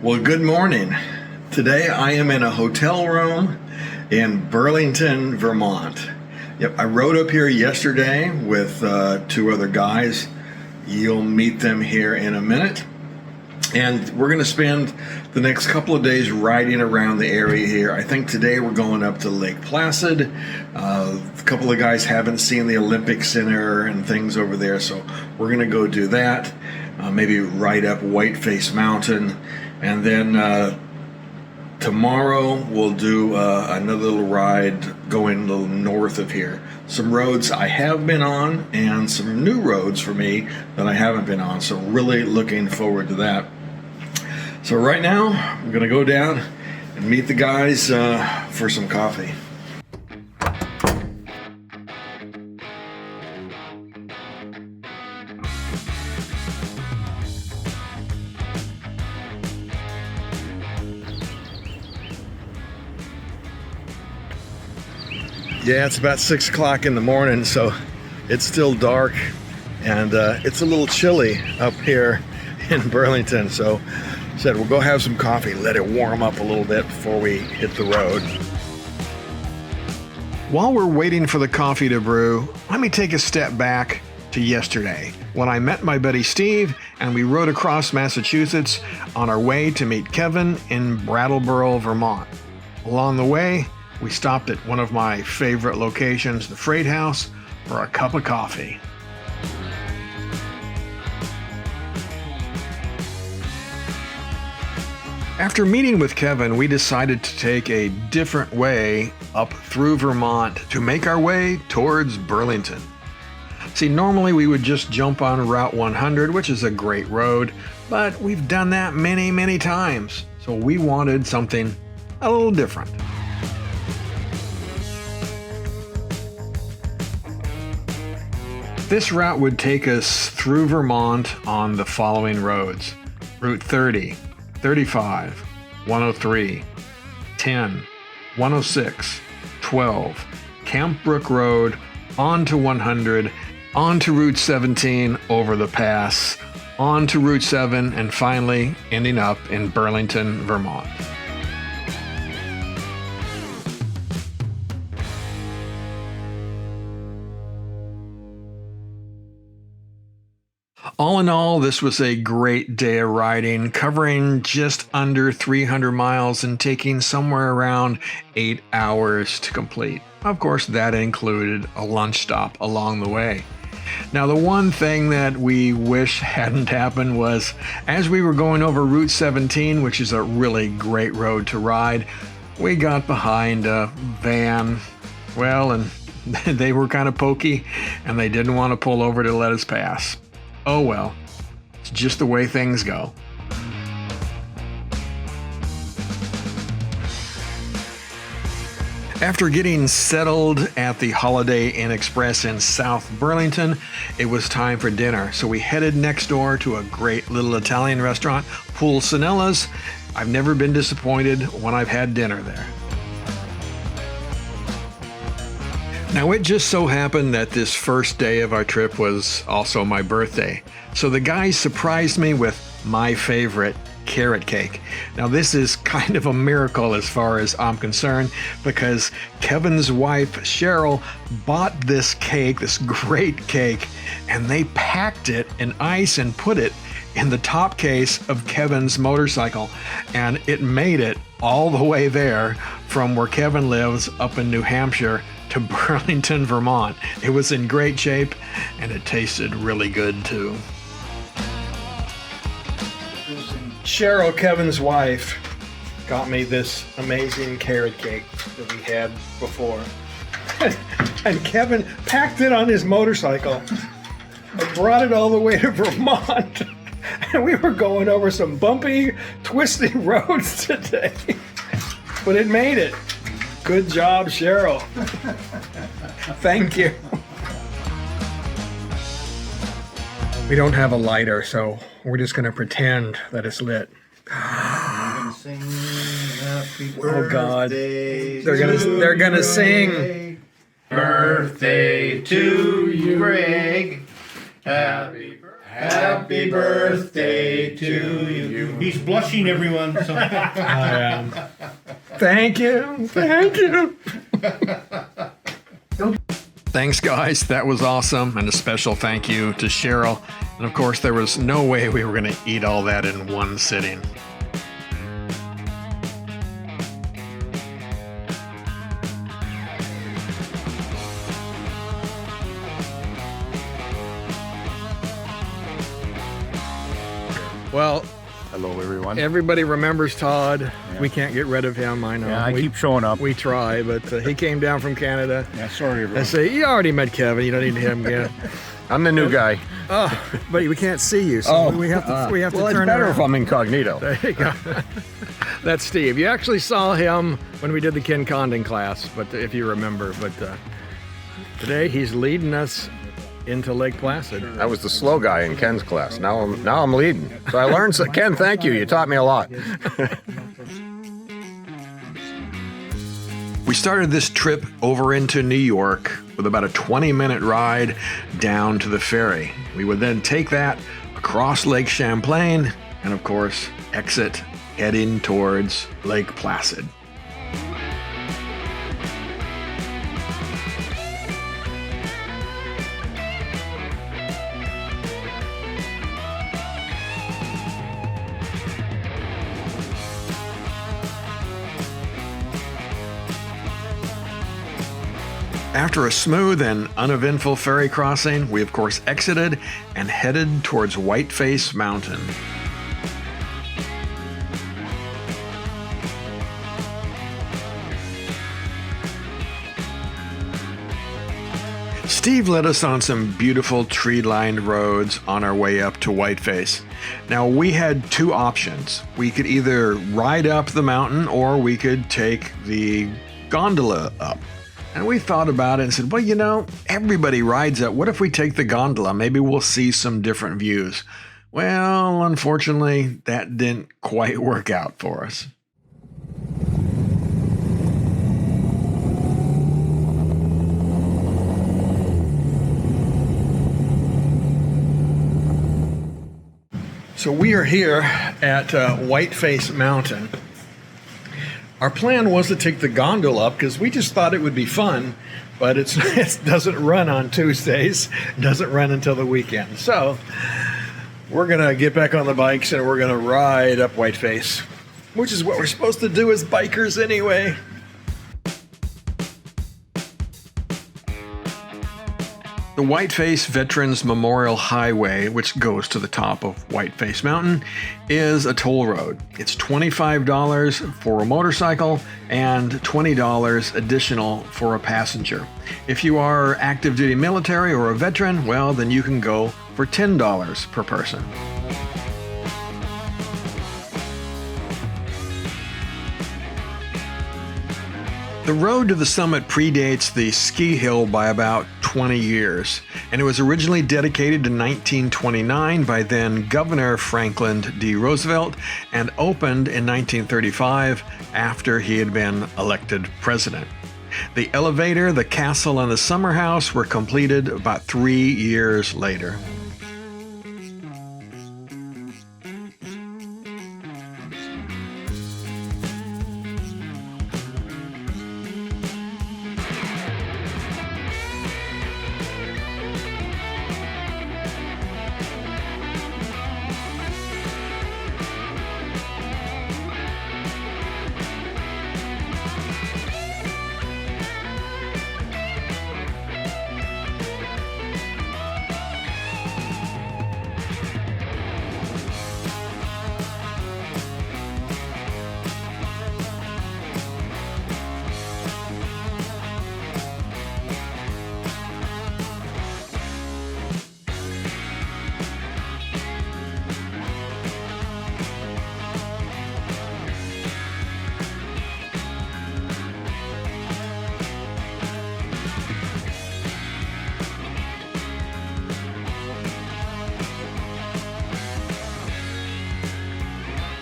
Well, good morning. Today I am in a hotel room in Burlington, Vermont. Yep, I rode up here yesterday with two other guys. You'll meet them here in a minute. And we're going to spend the next couple of days riding around the area here. I think today we're going up to Lake Placid. A couple of guys haven't seen the Olympic Center and things over there, so we're going to go do that. Maybe ride up Whiteface Mountain. And then tomorrow we'll do another little ride going a little north of here. Some roads I have been on and some new roads for me that I haven't been on. So really looking forward to that. So right now I'm going to go down and meet the guys for some coffee. Yeah, it's about 6 o'clock in the morning, so it's still dark, and it's a little chilly up here in Burlington. So I said we'll go have some coffee, let it warm up a little bit before we hit the road. While we're waiting for the coffee to brew, let me take a step back to yesterday when I met my buddy Steve and we rode across Massachusetts on our way to meet Kevin in Brattleboro, Vermont. Along the way, we stopped at one of my favorite locations, the Freight House, for a cup of coffee. After meeting with Kevin, we decided to take a different way up through Vermont to make our way towards Burlington. See, normally we would just jump on Route 100, which is a great road, but we've done that many, many times. So we wanted something a little different. This route would take us through Vermont on the following roads: Route 30, 35, 103, 10, 106, 12, Camp Brook Road, onto 100, onto Route 17 over the pass, onto Route 7, and finally ending up in Burlington, Vermont. All in all, this was a great day of riding, covering just under 300 miles and taking somewhere around 8 hours to complete. Of course, that included a lunch stop along the way. Now, the one thing that we wish hadn't happened was, as we were going over Route 17, which is a really great road to ride, we got behind a van, and they were kind of pokey, and they didn't want to pull over to let us pass. Oh well, it's just the way things go. After getting settled at the Holiday Inn Express in South Burlington, it was time for dinner. So we headed next door to a great little Italian restaurant, Pulcinella's. I've never been disappointed when I've had dinner there. Now, it just so happened that this first day of our trip was also my birthday. So the guys surprised me with my favorite carrot cake. Now, this is kind of a miracle as far as I'm concerned, because Kevin's wife, Cheryl, bought this cake, this great cake, and they packed it in ice and put it in the top case of Kevin's motorcycle. And it made it all the way there from where Kevin lives up in New Hampshire to Burlington, Vermont. It was in great shape, and it tasted really good too. Cheryl, Kevin's wife, got me this amazing carrot cake that we had before. And Kevin packed it on his motorcycle and brought it all the way to Vermont. And we were going over some bumpy, twisty roads today. But it made it. Good job, Cheryl. Thank you. We don't have a lighter, so we're just going to pretend that it's lit. Oh God! They're gonna sing. Birthday to you, Greg. Happy birthday. Happy birthday to you. He's blushing, everyone. So. Thank you. Thank you. Thanks, guys. That was awesome. And a special thank you to Cheryl. And of course, there was no way we were going to eat all that in one sitting. Well, Hello, everyone. everybody remembers Todd. Yeah. We can't get rid of him, I know. Yeah, I keep showing up. We try, but he came down from Canada. Yeah, sorry, everyone. I say, you already met Kevin. You don't need him again. I'm the new guy. Oh, but we can't see you, so we have to well, turn it's better around. if I'm incognito. There you go. That's Steve. You actually saw him when we did the Ken Condon class, but if you remember. But today he's leading us into Lake Placid. I was the slow guy in Ken's class. Now I'm leading. So I learned. Ken, thank you. You taught me a lot. We started this trip over into New York with about a 20-minute ride down to the ferry. We would then take that across Lake Champlain and, of course, exit heading towards Lake Placid. After a smooth and uneventful ferry crossing, we of course exited and headed towards Whiteface Mountain. Steve led us on some beautiful tree-lined roads on our way up to Whiteface. Now we had two options. We could either ride up the mountain or we could take the gondola up. And we thought about it and said, well, you know, everybody rides up. What if we take the gondola? Maybe we'll see some different views. Well, unfortunately, that didn't quite work out for us. So we are here at Whiteface Mountain. Our plan was to take the gondola up because we just thought it would be fun, but it doesn't run on Tuesdays. It doesn't run until the weekend. So we're going to get back on the bikes and we're going to ride up Whiteface, which is what we're supposed to do as bikers anyway. The Whiteface Veterans Memorial Highway, which goes to the top of Whiteface Mountain, is a toll road. It's $25 for a motorcycle and $20 additional for a passenger. If you are active duty military or a veteran, well, then you can go for $10 per person. The road to the summit predates the ski hill by about 20 years, and it was originally dedicated to 1929 by then Governor Franklin D. Roosevelt and opened in 1935 after he had been elected president. The elevator, the castle, and the summer house were completed about 3 years later.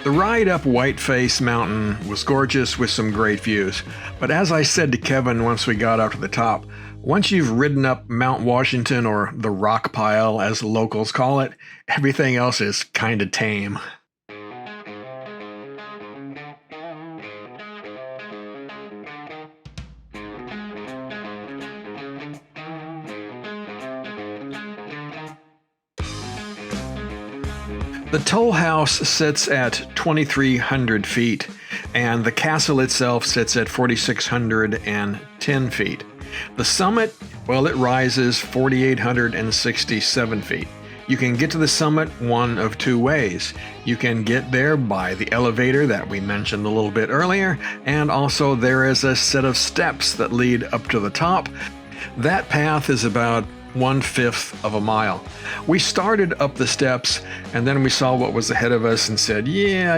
The ride up Whiteface Mountain was gorgeous with some great views, but as I said to Kevin once we got up to the top, Once you've ridden up Mount Washington, or the rock pile as locals call it, everything else is kind of tame. The toll house sits at 2,300 feet, and the castle itself sits at 4,610 feet. The summit, well, it rises 4,867 feet. You can get to the summit one of two ways. You can get there by the elevator that we mentioned a little bit earlier, and also there is a set of steps that lead up to the top. That path is about 1/5 of a mile. We started up the steps, and then we saw what was ahead of us and said, yeah,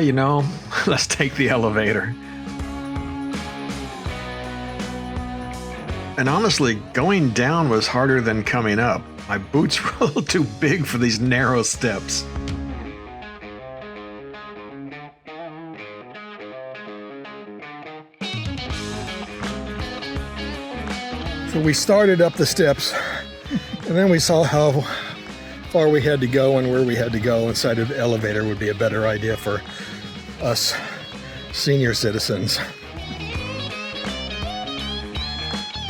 let's take the elevator. And honestly, going down was harder than coming up. My boots were a little too big for these narrow steps. So we started up the steps, and then we saw how far we had to go and where we had to go, and decided the elevator would be a better idea for us senior citizens.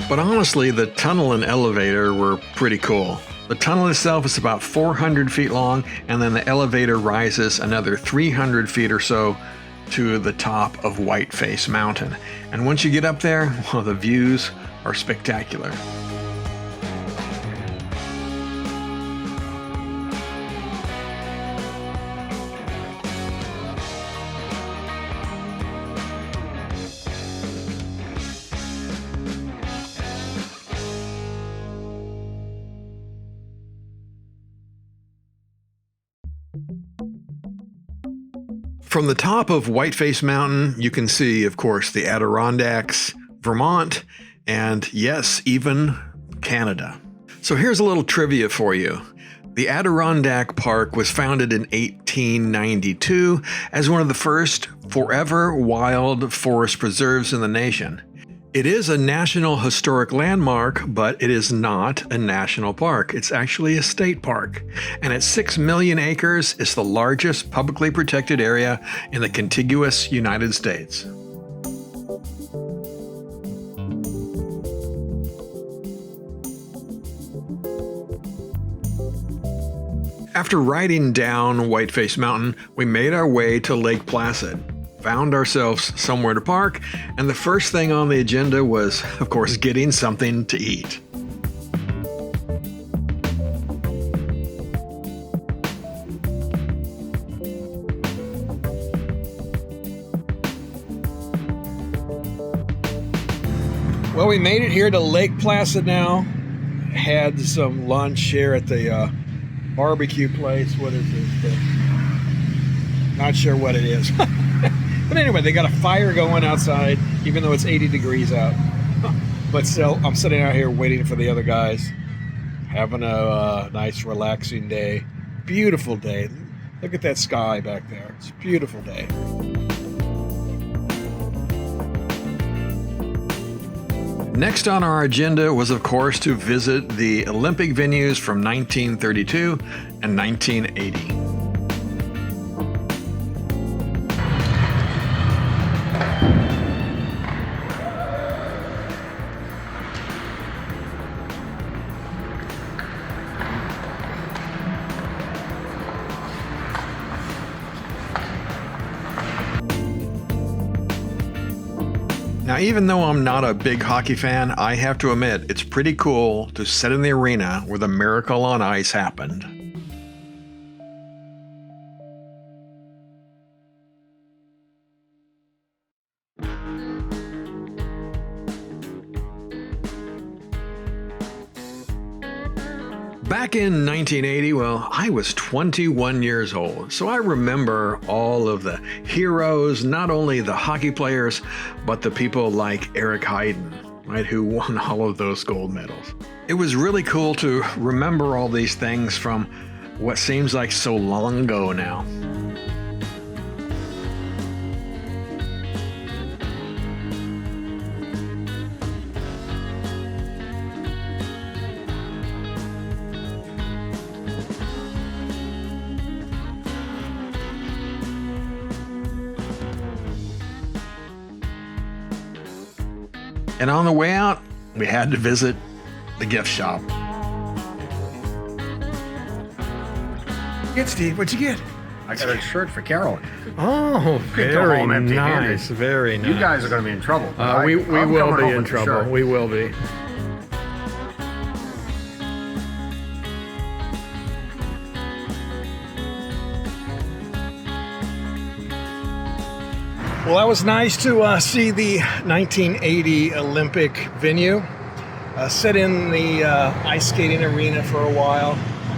But honestly, the tunnel and elevator were pretty cool. The tunnel itself is about 400 feet long, and then the elevator rises another 300 feet or so to the top of Whiteface Mountain. And once you get up there, well, the views are spectacular. From the top of Whiteface Mountain, you can see, of course, the Adirondacks, Vermont, and yes, even Canada. So here's a little trivia for you. The Adirondack Park was founded in 1892 as one of the first forever wild forest preserves in the nation. It is a National Historic Landmark, but it is not a national park. It's actually a state park. And at 6 million acres, it's the largest publicly protected area in the contiguous United States. After riding down Whiteface Mountain, we made our way to Lake Placid. Found ourselves somewhere to park, and the first thing on the agenda was, of course, getting something to eat. Well, we made it here to Lake Placid now. Had some lunch here at the barbecue place. What is this? Not sure what it is. But anyway, they got a fire going outside, even though it's 80 degrees out. But still, I'm sitting out here waiting for the other guys, having a nice, relaxing day. Beautiful day. Look at that sky back there. It's a beautiful day. Next on our agenda was, of course, to visit the Olympic venues from 1932 and 1980. Now, even though I'm not a big hockey fan, I have to admit it's pretty cool to sit in the arena where the miracle on ice happened. Back in 1980, well, I was 21 years old, so I remember all of the heroes, not only the hockey players, but the people like Eric Hayden, right, who won all of those gold medals. It was really cool to remember all these things from what seems like so long ago now. And on the way out, we had to visit the gift shop. Get Steve, what'd you get? I got a shirt for Carolyn. Oh, Can't go very home empty-handed. nice, very nice. You guys are going to be in trouble. We I'm will coming be home in with the trouble. shirt. We will be. Well, that was nice to see the 1980 Olympic venue. Sit in the ice skating arena for a while,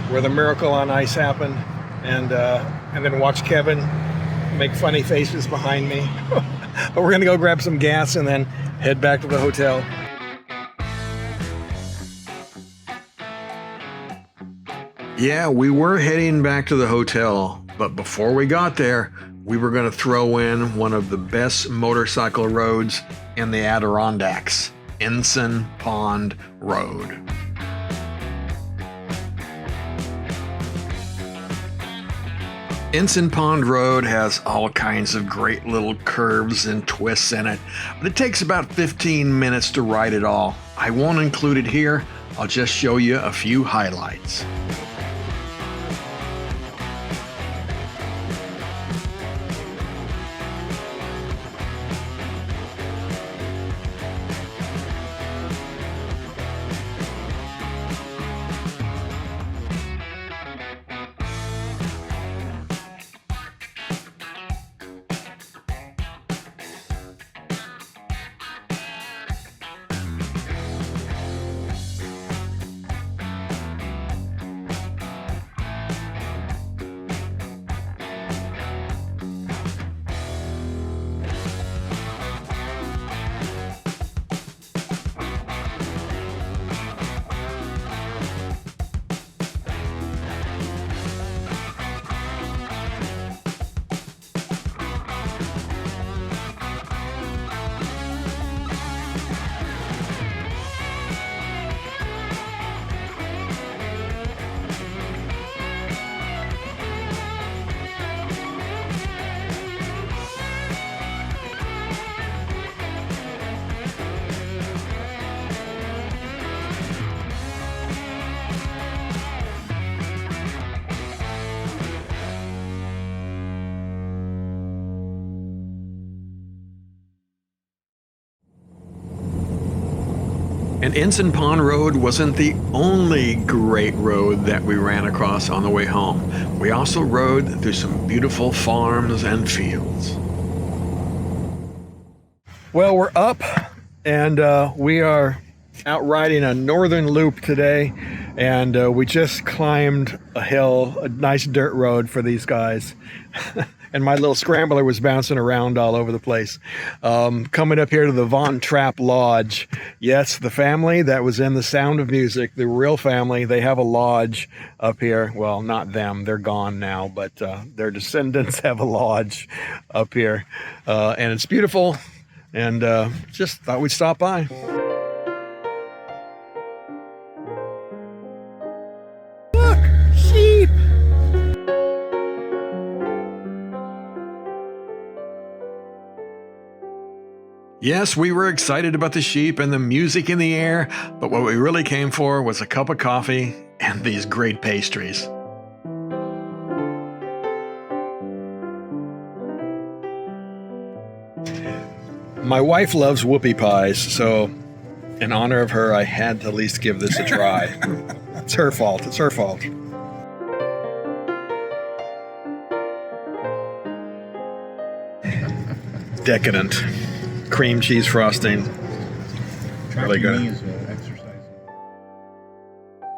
where the Miracle on Ice happened, and then watch Kevin make funny faces behind me. But we're gonna go grab some gas and then head back to the hotel. Yeah, we were heading back to the hotel, but before we got there, we were going to throw in one of the best motorcycle roads in the Adirondacks, Ensign Pond Road. Ensign Pond Road has all kinds of great little curves and twists in it, but it takes about 15 minutes to ride it all. I won't include it here, I'll just show you a few highlights. And Ensign Pond Road wasn't the only great road that we ran across on the way home. We also rode through some beautiful farms and fields. Well, we're up and we are out riding a northern loop today, and we just climbed a hill, a nice dirt road for these guys. And my little scrambler was bouncing around all over the place. Coming up here to the Trapp Lodge. Yes, the family that was in The Sound of Music, the real family, they have a lodge up here. Well, not them, they're gone now, but their descendants have a lodge up here. And it's beautiful, and just thought we'd stop by. Look, sheep! Yes, we were excited about the sheep and the music in the air, but what we really came for was a cup of coffee and these great pastries. My wife loves whoopie pies, so in honor of her, I had to at least give this a try. It's her fault. It's her fault. Decadent. Cream cheese frosting. Really good.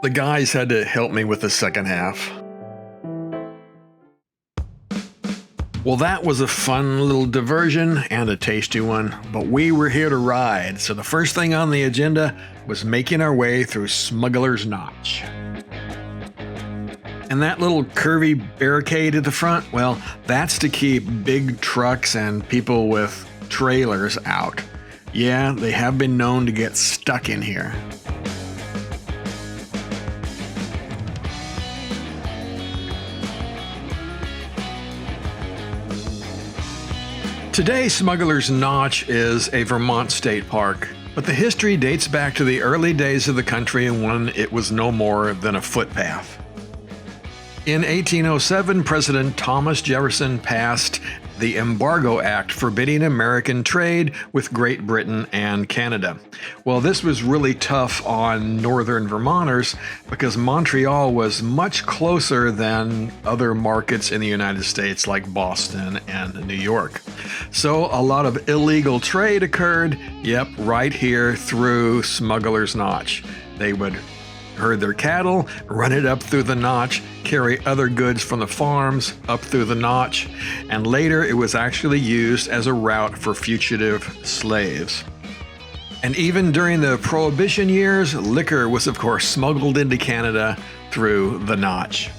The guys had to help me with the second half. Well, that was a fun little diversion and a tasty one, but we were here to ride, so the first thing on the agenda was making our way through Smugglers Notch. And that little curvy barricade at the front, well, that's to keep big trucks and people with trailers out. Yeah, they have been known to get stuck in here. Today, Smugglers Notch is a Vermont state park. But the history dates back to the early days of the country when it was no more than a footpath. In 1807, President Thomas Jefferson passed the Embargo Act forbidding American trade with Great Britain and Canada. Well, this was really tough on northern Vermonters because Montreal was much closer than other markets in the United States like Boston and New York. So a lot of illegal trade occurred, right here through Smugglers Notch. They would herd their cattle, run it up through the notch, carry other goods from the farms up through the notch, and later it was actually used as a route for fugitive slaves. And even during the Prohibition years, liquor was of course smuggled into Canada through the notch.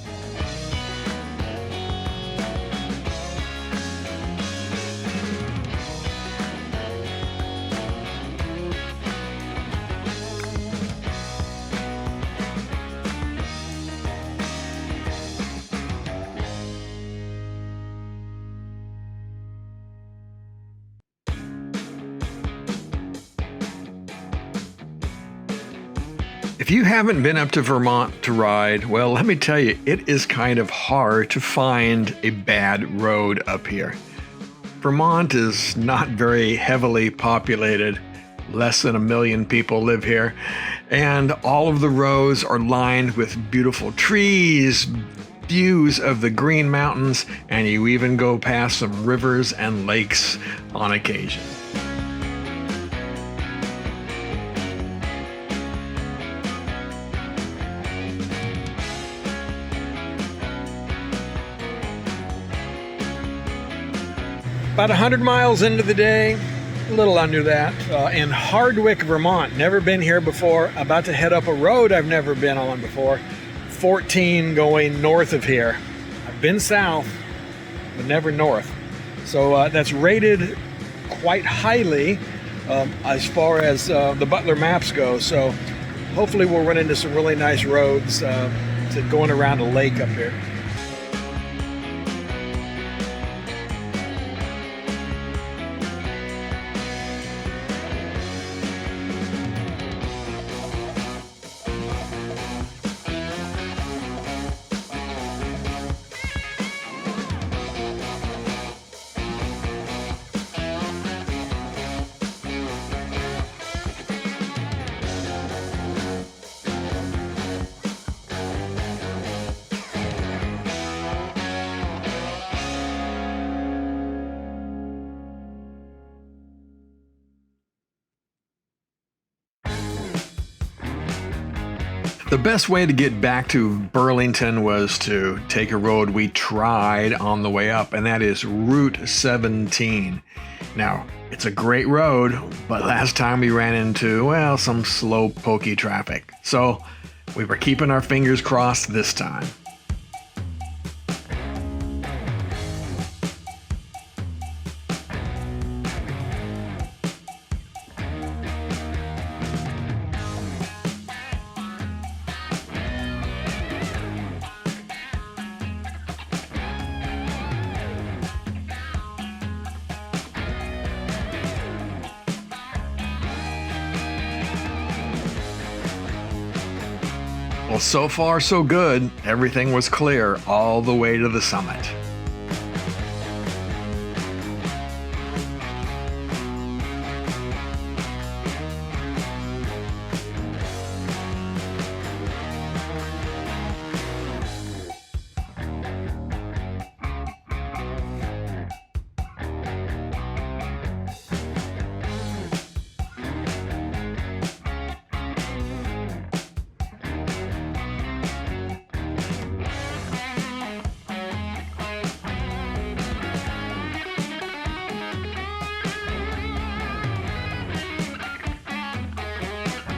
If you haven't been up to Vermont to ride, well, let me tell you, it is kind of hard to find a bad road up here. Vermont is not very heavily populated. Less than 1 million people live here. And all of the roads are lined with beautiful trees, views of the Green Mountains, and you even go past some rivers and lakes on occasion. About 100 miles into the day, a little under that, in Hardwick, Vermont. Never been here before. About to head up a road I've never been on before. 14 going north of here. I've been south, but never north. So that's rated quite highly as far as the Butler maps go. So hopefully we'll run into some really nice roads to going around a lake up here. The best way to get back to Burlington was to take a road we tried on the way up, and that is Route 17. Now, it's a great road, but last time we ran into, well, some slow, pokey traffic. So we were keeping our fingers crossed this time. Well, so far so good. Everything was clear all the way to the summit.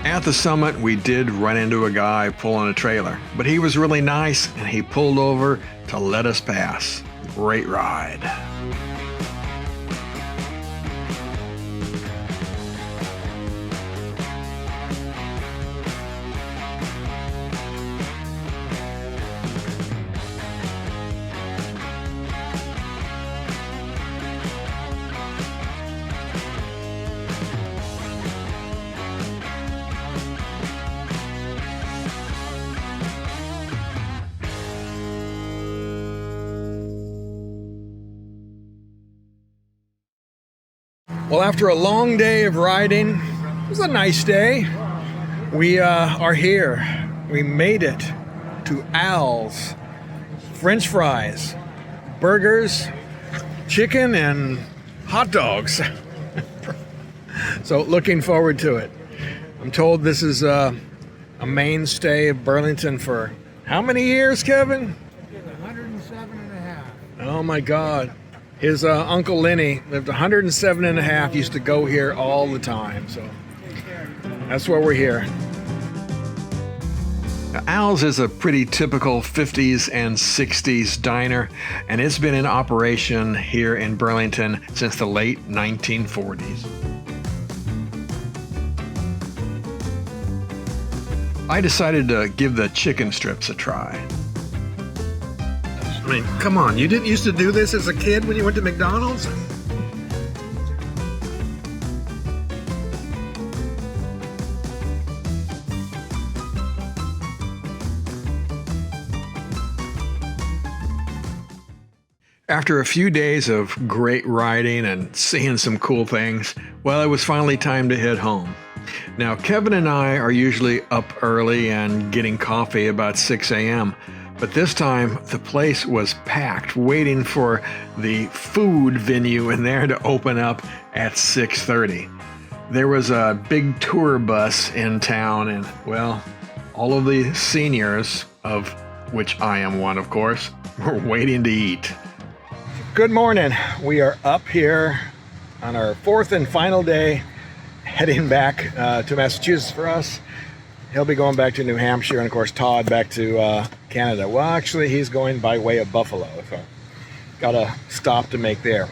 At the summit, we did run into a guy pulling a trailer, but he was really nice and he pulled over to let us pass. Great ride. Well, after a long day of riding, it was a nice day. We are here. We made it to Al's. French fries, burgers, chicken, and hot dogs. So looking forward to it. I'm told this is a mainstay of Burlington for how many years, Kevin? 107 and a half. Oh my God. His Uncle Lenny lived 107 and a half, used to go here all the time. So that's why we're here. Now, Al's is a pretty typical 50s and 60s diner, and it's been in operation here in Burlington since the late 1940s. I decided to give the chicken strips a try. I mean, come on, you didn't used to do this as a kid when you went to McDonald's? After a few days of great riding and seeing some cool things, well, it was finally time to head home. Now, Kevin and I are usually up early and getting coffee about 6 a.m., but this time the place was packed, waiting for the food venue in there to open up at 6:30. There was a big tour bus in town, and, well, all of the seniors, of which I am one, of course, were waiting to eat. Good morning. We are up here on our fourth and final day, heading back to Massachusetts for us. He'll be going back to New Hampshire, and of course Todd back to Canada. Well, actually he's going by way of Buffalo, so got a stop to make there.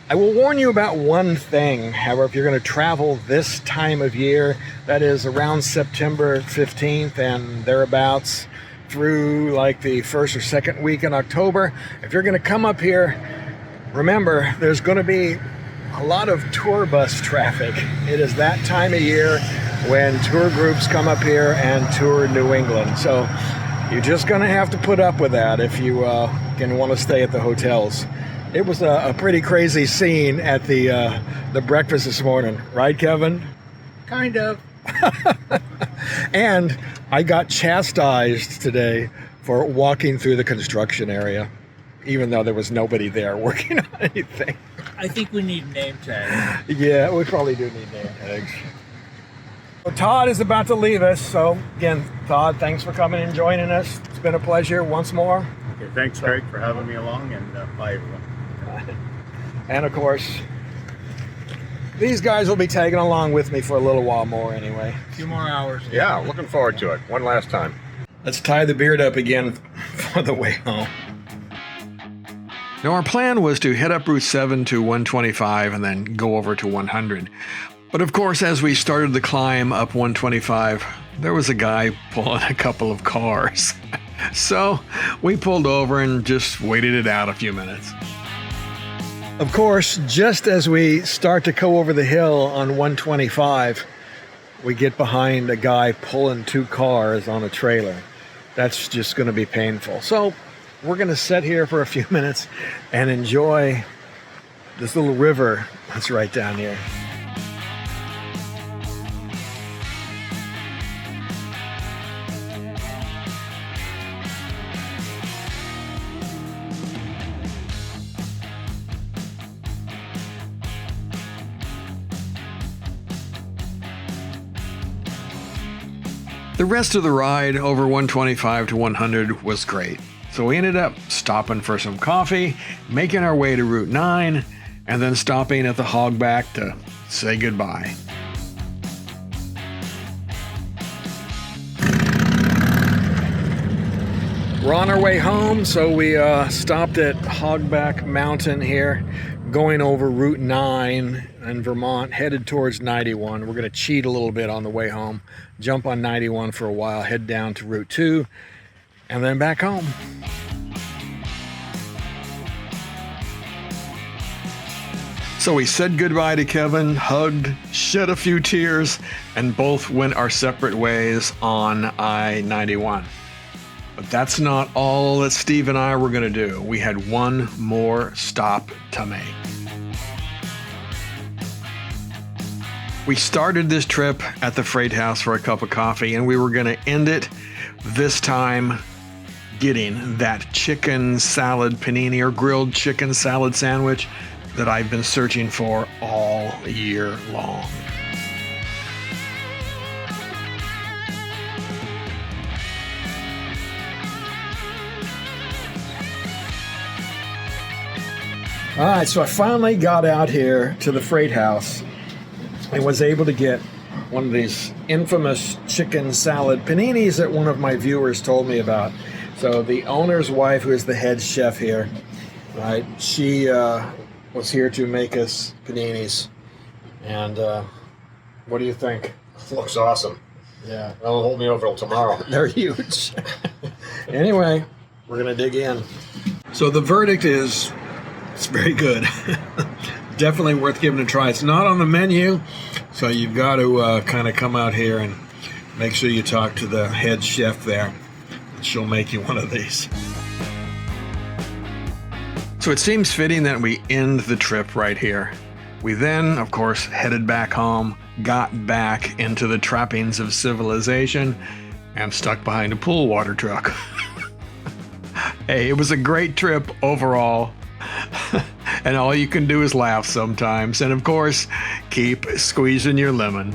I will warn you about one thing, however, if you're going to travel this time of year, that is around September 15th and thereabouts, through like the first or second week in October. If you're going to come up here, remember there's going to be a lot of tour bus traffic. It is that time of year when tour groups come up here and tour New England. So you're just going to have to put up with that if you can want to stay at the hotels. It was a pretty crazy scene at the breakfast this morning, right, Kevin? Kind of. And I got chastised today for walking through the construction area, even though there was nobody there working on anything. I think we need name tags. Yeah, we probably do need name tags. Well, Todd is about to leave us, so again, Todd, thanks for coming and joining us. It's been a pleasure once more. Okay, thanks, Craig, for having me along, and bye, everyone. And of course, these guys will be tagging along with me for a little while more anyway. A few more hours. Yeah, looking forward to it. One last time. Let's tie the beard up again for the way home. Now, our plan was to head up Route 7 to 125 and then go over to 100. But of course, as we started the climb up 125, there was a guy pulling a couple of cars. So we pulled over and just waited it out a few minutes. Of course, just as we start to go over the hill on 125, we get behind a guy pulling two cars on a trailer. That's just going to be painful. So we're going to sit here for a few minutes and enjoy this little river that's right down here. The rest of the ride over 125 to 100 was great. So we ended up stopping for some coffee, making our way to Route 9, and then stopping at the Hogback to say goodbye. We're on our way home, so we stopped at Hogback Mountain here, going over Route 9 in Vermont, headed towards 91. We're going to cheat a little bit on the way home, jump on 91 for a while, head down to Route 2, and then back home. So we said goodbye to Kevin, hugged, shed a few tears, and both went our separate ways on I-91. But that's not all that Steve and I were going to do. We had one more stop to make. We started this trip at the Freight House for a cup of coffee, and we were going to end it this time getting that chicken salad panini or grilled chicken salad sandwich that I've been searching for all year long. All right, so I finally got out here to the Freight House and was able to get one of these infamous chicken salad paninis that one of my viewers told me about. So the owner's wife, who is the head chef here, right? She was here to make us paninis. And what do you think? Looks awesome. Yeah, That'll hold me over till tomorrow. they're huge. Anyway, we're gonna dig in. So the verdict is, it's very good. Definitely worth giving a try. It's not on the menu, so you've got to kind of come out here and make sure you talk to the head chef there. She'll make you one of these. So it seems fitting that we end the trip right here. We then, of course, headed back home, got back into the trappings of civilization, and stuck behind a pool water truck. Hey, it was a great trip overall. And all you can do is laugh sometimes. And of course, keep squeezing your lemon.